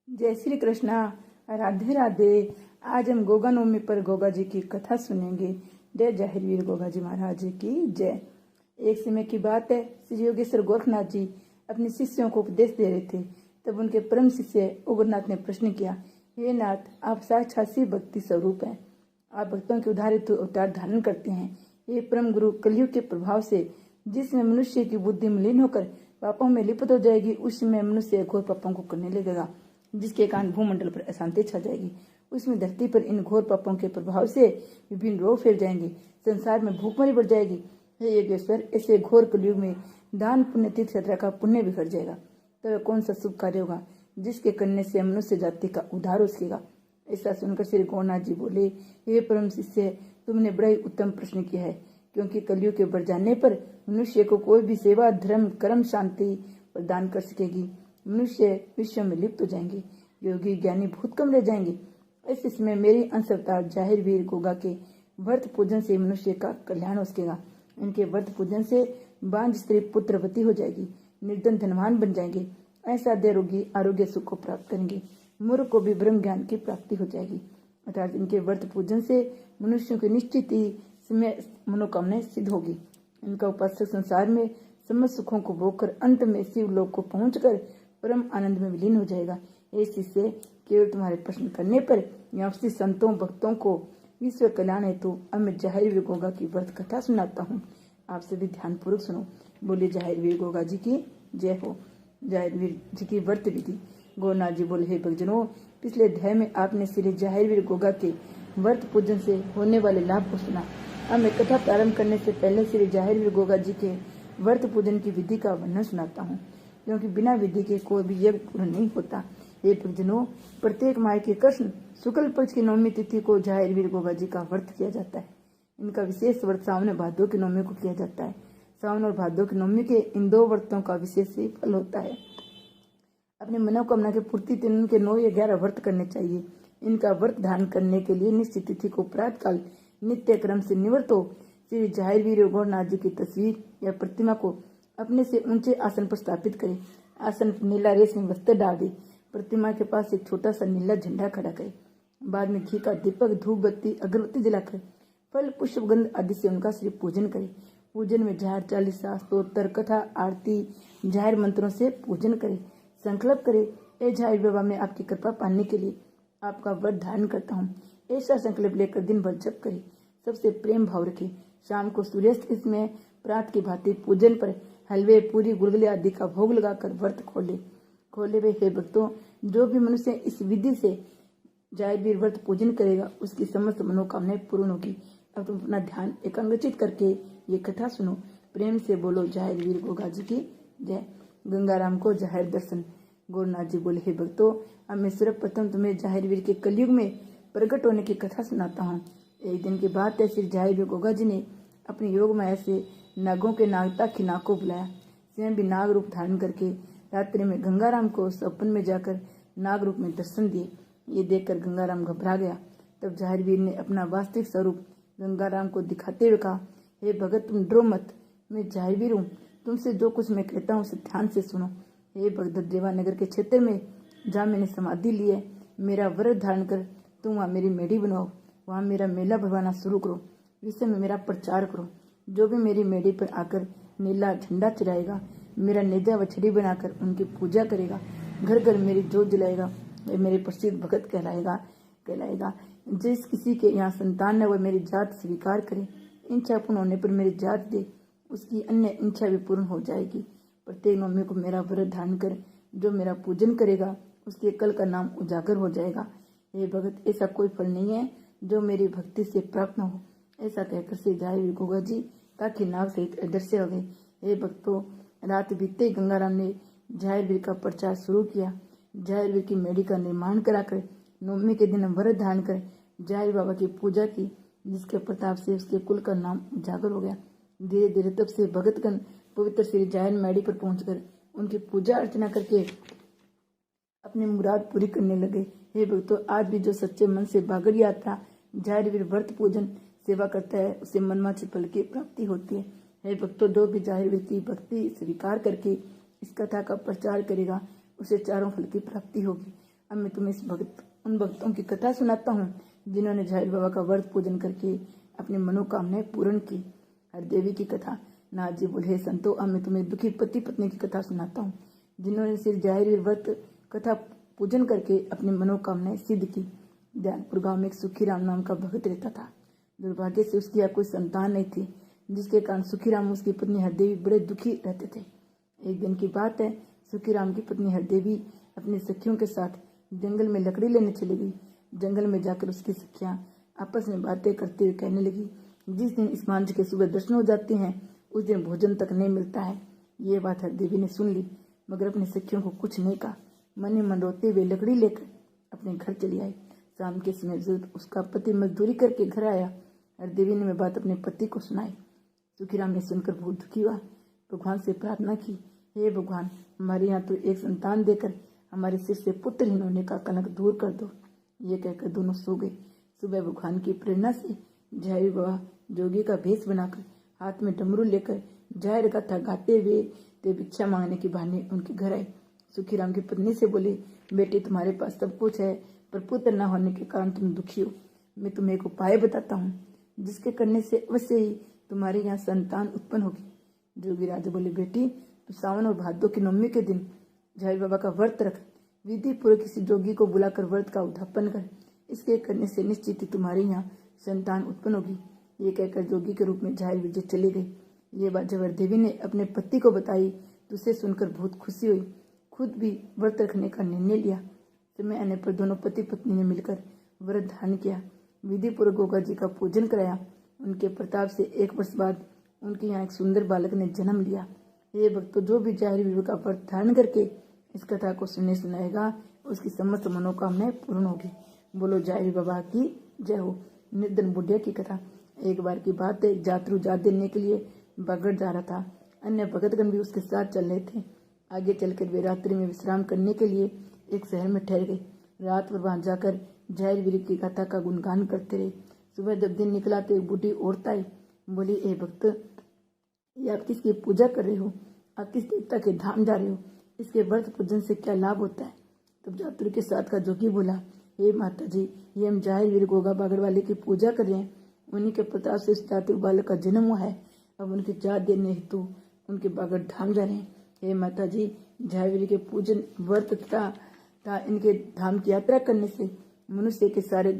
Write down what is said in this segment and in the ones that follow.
जय श्री कृष्णा। राधे राधे। आज हम गोगा नवमी पर गोगा जी की कथा सुनेंगे। जय जाहिरवीर गोगा जी महाराज की जय। एक समय की बात है, श्री योगेश्वर गोरखनाथ जी अपने शिष्यों को उपदेश दे रहे थे। तब उनके परम शिष्य उग्रनाथ ने प्रश्न किया, हे नाथ, आप साक्षात शिव भक्ति स्वरूप हैं। आप भक्तों के उद्धारित अवतार धारण करते हैं। ये परम गुरु, कलयुग के प्रभाव से जिसमें मनुष्य की बुद्धि मलिन होकर पापों में लिप्त हो जाएगी, उसमें मनुष्य घोर पापों को करने लगेगा, जिसके कारण भूमंडल पर अशांति छा जाएगी। उसमें धरती पर इन घोर पापों के प्रभाव से विभिन्न रोग फैल जाएंगे, संसार में भूखमरी बढ़ जाएगी। हे योगेश्वर, ऐसे घोर कलयुग में दान पुण्य तीर्थ यात्रा का पुण्य बिखर जाएगा। तो कौन सा शुभ कार्य होगा जिसके करने से मनुष्य जाति का उद्धार हो सकेगा। ऐसा सुनकर श्री गौरनाथ जी बोले, हे परम शिष्य, तुमने बड़ा ही उत्तम प्रश्न किया है, क्योंकि कलयुग के बढ़ जाने पर मनुष्य को कोई भी सेवा, धर्म, कर्म, शांति प्रदान कर सकेगी। मनुष्य विश्व में लिप्त हो जाएंगे, योगी ज्ञानी बहुत कम रह जाएंगे। ऐसे समय मेरी अंश अवतार जाहिरवीर गोगा के व्रत पूजन से मनुष्य का कल्याण हो सकेगा। इनके व्रत पूजन से बांझ स्त्री पुत्रवती हो जाएगी, निर्धन धनवान बन जाएंगे, ऐसा रोगी आरोग्य सुख को प्राप्त करेंगे, मूर्ख को भी ब्रह्म ज्ञान की प्राप्ति हो जाएगी। अर्थात इनके व्रत पूजन से मनुष्यों की निश्चित ही समय मनोकामनाएं सिद्ध होगी। इनका उपासक संसार में समस्त सुखों को भोगकर अंत में शिव लोक को पहुंचकर परम आनंद में विलीन हो जाएगा। ये शिष्य, केवल तुम्हारे प्रश्न करने पर यहाँ संतों भक्तों को विश्व कल्याण हेतु अब मैं जाहिरवीर गोगा की व्रत कथा सुनाता हूँ। आप सभी ध्यान पूर्वक सुनो। बोले जाहिरवीर गोगा जी की जय हो। जाहिरवीर जी की व्रत विधि। गौरनाथ जी बोले, हे भक्तजनों, पिछले अध्याय में आपने श्री जाहिरवीर गोगा के व्रत पूजन से होने वाले लाभ को सुना। अब मैं कथा प्रारंभ करने से पहले श्री जाहिरवीर गोगा जी के व्रत पूजन की विधि का वर्णन सुनाता हूँ, क्योंकि बिना विधि के कोई भी यज्ञ पूर्ण नहीं होता। हे भक्तजनों, प्रत्येक माह के कृष्ण शुक्ल पक्ष की नवमी तिथि को जाहिरवीर गोगा जी का व्रत किया जाता है। इनका विशेष व्रत सावन और भादों की नवमी को किया जाता है। सावन और भादों की नवमी के इन दो व्रतों का विशेष ही फल होता है। अपनी मनोकामना की पूर्ति के इनके 9 या 11 व्रत करने चाहिए। इनका व्रत धारण करने के लिए निश्चित तिथि को प्रातःकाल नित्य क्रम से निवृत्त हो श्री जाहिरवीर गौरनाथ जी की तस्वीर या प्रतिमा को अपने से ऊंचे आसन पर स्थापित करे। आसन पर नीला रेशमी वस्त्र डाल दे। प्रतिमा के पास एक छोटा सा नीला झंडा खड़ा करे। बाद में घी का दीपक, धूप बत्ती, अगरबत्ती जलाकर फल, पुष्प, गंध आदि से उनका श्री पूजन करे। पूजन में जाहिर चालीसा, स्तोत्र, कथा, आरती, जाहिर मंत्रों से पूजन करे। संकल्प करे, ए जाहिर बाबा, मैं आपकी कृपा पाने के लिए आपका व्रत धारण करता हूँ। ऐसा संकल्प लेकर दिन भर जप करे। सबसे प्रेम भाव रखे। शाम को सूर्यास्त में प्रात की भांति पूजन पर हलवे, पूरी, गुलगुले आदि का भोग लगाकर व्रत खोले वे। हे भक्तों, जो भी मनुष्य इस विधि से जाहिरवीर व्रत पूजन करेगा, उसकी समस्त मनोकामनाएं पूर्ण होगी। अब तुम अपना ध्यान एकाग्रचित करके ये कथा सुनो। प्रेम से बोलो, जाहिरवीर गोगा जी की जय। गंगाराम को जाहिर दर्शन। गौरनाथ जी बोले, हे भक्तों, अब मैं सर्वप्रथम तुम्हें जाहिरवीर के कलयुग में प्रकट होने की कथा सुनाता हूँ। एक दिन की बात है, श्री जाहिरवीर गोगा जी ने अपनी योग माया से नागों के नागता की नाग को बुलाया। स्वयं भी नाग रूप धारण करके रात्रि में गंगाराम को सपन में जाकर नाग रूप में दर्शन दिए। ये देखकर गंगाराम घबरा गया। तब जाहिरवीर ने अपना वास्तविक स्वरूप गंगाराम को दिखाते हुए कहा, हे भगत, तुम डरो मत, मैं जाहिरवीर हूँ। तुमसे जो कुछ मैं कहता हूँ उसे ध्यान से सुनो। हे भगत, देवानगर के क्षेत्र में जहाँ मैंने समाधि ली है, मेरा व्रत धारण कर तुम वहाँ मेरी मेढ़ी बनवाओ। वहाँ मेरा मेला भरवाना शुरू करो। विश्व में मेरा प्रचार करो। जो भी मेरी मेढ़ी पर आकर नीला झंडा चढ़ाएगा, मेरा नेजा वछड़ी बनाकर उनकी पूजा करेगा, घर घर मेरी जोत जलाएगा, वह मेरे प्रसिद्ध भगत कहलाएगा। जिस किसी के यहाँ संतान है, वह मेरी जात स्वीकार करे। इच्छा पूर्ण होने पर मेरी जात दे, उसकी अन्य इच्छा भी पूर्ण हो जाएगी। प्रत्येक नवमी को मेरा व्रत धारण कर जो मेरा पूजन करेगा, उसके कल का नाम उजागर हो जाएगा। हे भगत, ऐसा कोई फल नहीं है जो मेरी भक्ति से प्राप्त न हो। ऐसा कहकर श्री जाहिरवीर गोगा जी ताकि नाग सहित अदृश्य हो गए। हे भक्तों, रात बीतते ही गंगाराम ने जाहिरवीर का प्रचार शुरू किया। जाहिरवीर की मेढ़ी का निर्माण कराकर नवमी के दिन व्रत धारण कर जाहिर बाबा की पूजा की, जिसके प्रताप से उसके कुल का नाम उजागर हो गया। धीरे धीरे तब से भगतगण पवित्र श्री जाहिर मेढ़ी पर पहुंचकर उनकी पूजा अर्चना करके अपनी मुराद पूरी करने लगे। हे भक्तों, आज भी जो सच्चे मन से बागड़ यात्रा जाहिरवीर व्रत पूजन सेवा करता है, उसे मनवांछित फल की प्राप्ति होती है। हे भक्तों, जो भी जाहिरवीर की भक्ति स्वीकार करके इस कथा का प्रचार करेगा, उसे चारों फल की प्राप्ति होगी। अब मैं तुम्हें उन भक्तों की कथा सुनाता हूँ जिन्होंने झाहिर बाबा का व्रत पूजन करके अपनी मनोकामनाएं पूर्ण की। हरदेवी की कथा। नाथ जी बोले, संतो अब मैं तुम्हें दुखी पति पत्नी की कथा सुनाता हूँ जिन्होंने सिर्फ झाहिर व्रत कथा पूजन करके अपनी मनोकामनाएं सिद्ध की। ध्यानपुर गांव में एक सुखीराम नाम का भक्त रहता था। दुर्भाग्य से उसकी कोई संतान नहीं थी, जिसके कारण सुखीराम उसकी पत्नी हरदेवी बड़े दुखी रहते थे। एक दिन की बात है, सुखीराम की पत्नी हरदेवी अपनी सखियों के साथ जंगल में लकड़ी लेने चली गई। जंगल में जाकर उसकी सखियां आपस में बातें करते हुए कहने लगी, जिस दिन इस मांझ के सुबह दर्शन हो जाते हैं उस दिन भोजन तक नहीं मिलता है। ये बात हरदेवी ने सुन ली, मगर अपनी सखियों को कुछ नहीं कहा। मन ही मन रोते हुए लकड़ी लेकर अपने घर चली आई। शाम के समय जब उसका पति मजदूरी करके घर आया, हरदेवी ने वह बात अपने पति को सुनाई। सुखीराम ने सुनकर बहुत दुखी हुआ। भगवान से प्रार्थना की, हे भगवान, हमारे यहाँ तो एक संतान देकर हमारे सिर से पुत्रहीन होने का कलंक दूर कर दो। ये कहकर दोनों सो गए। सुबह भगवान की प्रेरणा से झाहिर बाबा जोगी का भेष बनाकर हाथ में डमरू लेकर झाहिर गाथा गाते हुए ते भिक्षा मांगने के बहाने उनके घर आए। सुखीराम की पत्नी से बोले, बेटे तुम्हारे पास सब कुछ है, पर पुत्र न होने के कारण तुम दुखी हो। मैं तुम्हें एक उपाय बताता हूँ, जिसके करने से अवश्य ही तुम्हारे यहाँ संतान उत्पन्न होगी। जोगी राजा बोले, बेटी तू सावन और भादों की नवमी के दिन झाहिर बाबा का व्रत रख। विधि पूर्वक किसी जोगी को बुलाकर व्रत का उद्यापन कर। इसके करने से निश्चित ही तुम्हारे यहाँ संतान उत्पन्न होगी। ये कहकर जोगी के रूप में झाहिर विजय चले गए। ये बात जब हरदेवी ने अपने पति को बताई तो उसे सुनकर बहुत खुशी हुई। खुद भी व्रत रखने का निर्णय लिया। समय आने पर दोनों पति पत्नी ने मिलकर व्रत धारण किया। विधि पूर्वक गोगा जी का पूजन कराया। उनके प्रताप से 1 वर्ष बाद उनके यहाँ एक सुंदर बालक ने जन्म लिया। ये भक्तों, जो भी झाहिर बाबा का व्रत धारण करके इस कथा को सुनाएगा उसकी समस्त मनोकामनाएं पूर्ण होगी। बोलो झाहिर बाबा की जय हो। निर्धन बुढ़िया की कथा। एक बार की बात है, जातरू जात देने के लिए बागड़ जा रहा था। अन्य भगतगण भी उसके साथ चल रहे थे। आगे चलकर वे रात्रि में विश्राम करने के लिए एक शहर में ठहर गए। रात भर वहां जाकर झाहिर वीर की गाथा का गुणगान करते रहे। सुबह जब दिन निकला तो एक बूढ़ी औरत आई। बोली, ए भक्त, ये आप किसकी पूजा कर रहे हो? आप किस देवता के धाम जा रहे हो? इसके व्रत पूजन से क्या लाभ होता है? तब जातरू के साथ का जोगी बोला, हे माता जी, ये हम झाहिर वीर गोगा बागड़ वाले की पूजा कर रहे हैं। उन्हीं के प्रताप से इस जातरू बालक का जन्म हुआ है। अब उनकी जात देने हेतु उनके बागड़ धाम जा रहे हैं। हे माता जी, झाहिर वीर के पूजन व्रत तथा इनके धाम की यात्रा करने से मनुष्य के सारे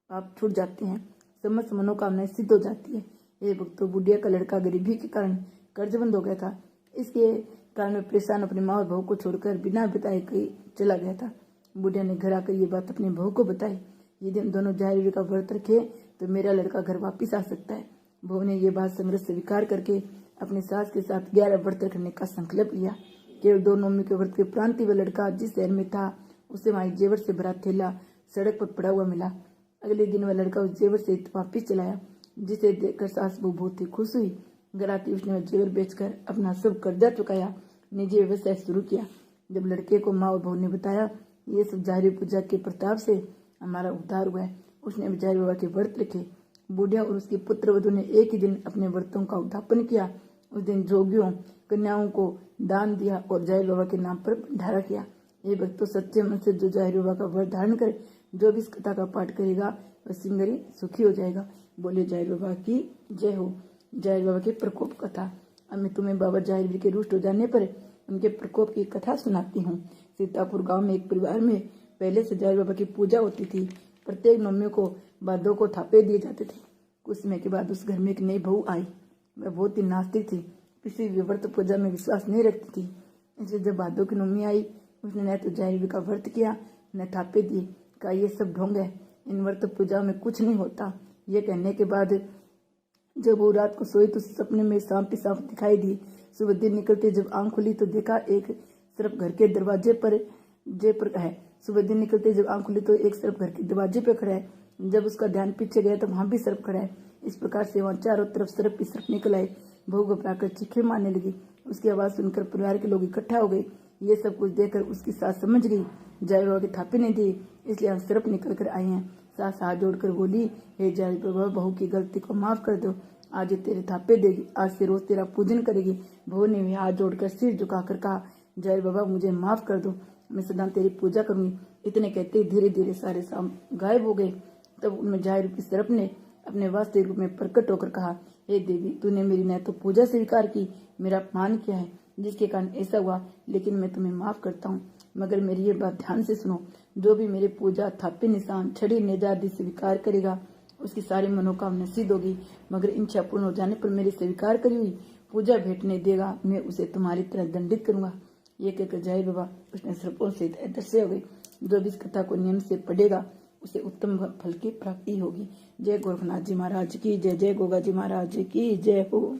पाप छूट जाते हैं, समस्त मनोकामनाएं सिद्ध हो जाती है। ये भक्तों, बुढ़िया का लड़का गरीबी के कारण कर्जबंद हो गया था। इसके कारण में परेशान अपनी माँ और बहू को छोड़कर बिना बताए कहीं चला गया था। बुढ़िया ने घर आकर ये बात अपनी बहू को बताई। यदि हम दोनों झाहिर वीर का व्रत रखे तो मेरा लड़का घर वापिस आ सकता है। बहू ने ये बात समृद्ध स्वीकार करके अपनी सास के साथ 11 व्रत रखने का संकल्प लिया। केवल 2 नवमी के व्रत के उपरांत वह लड़का जिस शहर में था उसे वहां जेवर से भरा थैला सड़क पर पड़ा हुआ मिला। अगले दिन वह लड़का उस जेवर से वापिस चलाया, जिसे देखकर सास बहू बहुत ही खुश हुई। घर आती उसने वह जेवर बेचकर अपना सब कर्जा चुकाया, निजी व्यवसाय शुरू किया। जब लड़के को माँ और बहू ने बताया, ये सब झाहिर पूजा के प्रताप से हमारा उद्धार हुआ है, उसने झाहिर बाबा के व्रत रखे। बुढ़िया और उसकी पुत्र वधू ने एक ही दिन अपने व्रतों का उद्यापन किया। उस दिन जोगियों कन्याओं को दान दिया और झाहिर बाबा के नाम पर भंडारा किया। ये भक्तों, सच्चे मन से जो झाहिर बाबा का व्रत धारण करे, जो भी इस कथा का पाठ करेगा वह सिंगरी सुखी हो जाएगा। बोले झाहिर बाबा की जय हो। झाहिर बाबा की प्रकोप कथा। अब मैं तुम्हें बाबा झाहिर वीर के रुष्ट हो जाने पर उनके प्रकोप की कथा सुनाती हूँ। सीतापुर गांव में एक परिवार में पहले से झाहिर बाबा की पूजा होती थी। प्रत्येक नवमी को भादों को थापे दिए जाते थे। कुछ समय के बाद उस घर में एक नई बहू आई। वह बहुत ही नास्तिक थी, किसी भी व्रत पूजा में विश्वास नहीं रखती थी। इसलिए जब भादों की नवमी आई, उसने न तो झाहिर वीर का व्रत किया न थापे दिए। कहा, ये सब ढोंग है, इन व्रत पूजा में कुछ नहीं होता। ये कहने के बाद जब वो रात को सोई तो सपने में सांप ही सांप दिखाई दी। सुबह दिन निकलते जब आंख खुली तो देखा एक सिर्फ घर के दरवाजे पर है। सुबह दिन निकलते जब आंख खुली तो एक सिर्फ घर के दरवाजे पे खड़ा है। जब उसका ध्यान पीछे गया तो वहां भी सर्प खड़ा है। इस प्रकार से वहां चारों तरफ सर्प ही सर्प निकल आए। बहू घबराकर चीखें मारने लगी। उसकी आवाज सुनकर परिवार के लोग इकट्ठा हो गए। ये सब कुछ देखकर उसकी सास समझ गई झाहिर बाबा की थापे नहीं दी, इसलिए हम सर्प निकल कर आए हैं। सास हाथ जोड़कर बोली, हे झाहिर बाबा, बहू की गलती को माफ कर दो। आज तेरे थापे देगी, आज से रोज तेरा पूजन करेगी। बहू ने भी हाथ जोड़कर सिर झुकाकर कहा, झाहिर बाबा मुझे माफ कर दो, मैं सदा तेरी पूजा करूंगी। इतने कहते ही धीरे धीरे सारे सांप गायब हो गए। तब उनमें जाहिर रूप सर्प ने अपने वास्तविक रूप में प्रकट होकर कहा, हे देवी, तूने मेरी न तो पूजा स्वीकार की, मेरा अपमान किया है, जिसके कारण ऐसा हुआ, लेकिन मैं तुम्हें माफ करता हूँ। मगर मेरी ये बात ध्यान से सुनो, जो भी मेरी पूजा, थापे निशान, छड़ी नेजा आदि स्वीकार करेगा, उसकी सारी मनोकामना सिद्ध होगी। मगर इच्छा पूर्ण हो जाने पर मेरी स्वीकार करी हुई पूजा भेंटने देगा, मैं उसे तुम्हारी तरह दंडित करूंगा। ये कहकर जय बाबा उसने सर्पों से अदृश्य हो गई। जो भी इस कथा को नियम से पढ़ेगा उसे उत्तम फल की प्राप्ति होगी। जय गोरखनाथ जी महाराज की जय। जय गोगा जी महाराज की जय हो।